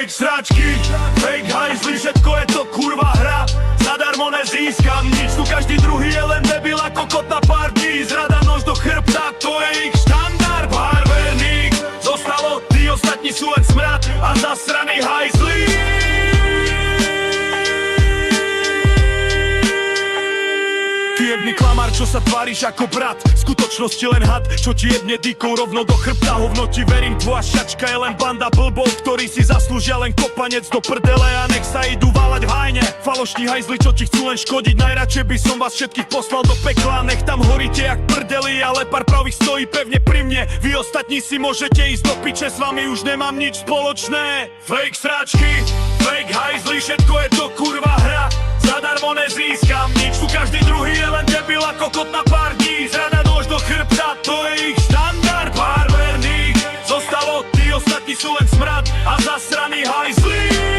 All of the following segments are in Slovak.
Fake sračky, fake hajzli, všetko je to kurva hra. Zadarmo nezískam nič, tu každý druhý je len debil a kokot na pár dní. Zrada nož do chrbta, to je ich štandard. Barberník, zostalo, tí ostatní sú len smrad a zasraný hajzli. Jebný klamár, čo sa tváriš ako brat, v skutočnosti len had, čo ti jebne dýkou rovno do chrbta. Hovno ti verím, tvoja šačka je len banda blbov, ktorí si zaslúžia len kopanec do prdele a nech sa idú válať v hajne. Falošní hajzli, čo ti chcú len škodiť, najradšej by som vás všetkých poslal do pekla. Nech tam horíte jak prdeli, ale pár pravých stojí pevne pri mne. Vy ostatní si môžete ísť do piče, s vami už nemám nič spoločné. Fake sračky, fake hajzli, všetko je to kurva hra. Zadarmo nezískam nič, tu každý druhý je len debil a kokot na pár dní. Zrada nôž do chrbta, to je ich štandard. Barberník, zostalo, tí ostatní sú len smrad a zasraný hajzli.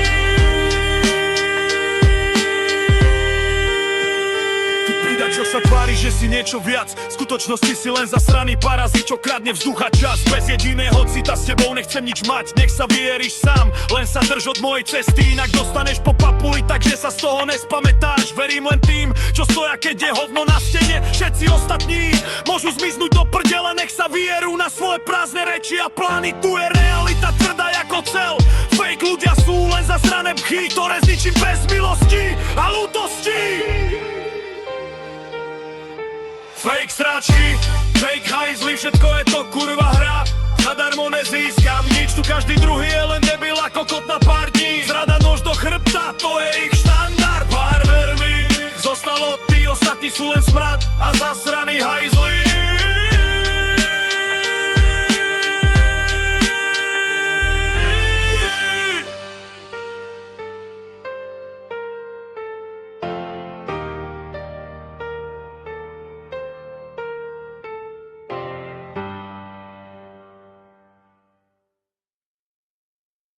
Čo sa tvári, že si niečo viac, v skutočnosti si len zasraný parazit, čo kradne vzduch a čas. Bez jediného cita s tebou nechcem nič mať, nech sa vyjeriš sám, len sa drž od mojej cesty, inak dostaneš po papuli, takže sa z toho nespamätáš. Verím len tým, čo stoja, keď je hovno na stene. Všetci ostatní môžu zmiznúť do prdele, nech sa vyjerú na svoje prázdne reči a plány. Tu je realita tvrdá ako cel. Fake ľudia sú len zasrané pchy, ktoré zničím bez milosti a ľútosti. Fake sračky, fake hajzli, všetko je to kurva hra. Zadarmo nezískam nič, tu každý druhý je len debil a kokot na pár dní. Zrada nož do chrbta, to je ich štandard. Barbermi, zostalo, tí ostatní sú len smrad a zasraný hajzli.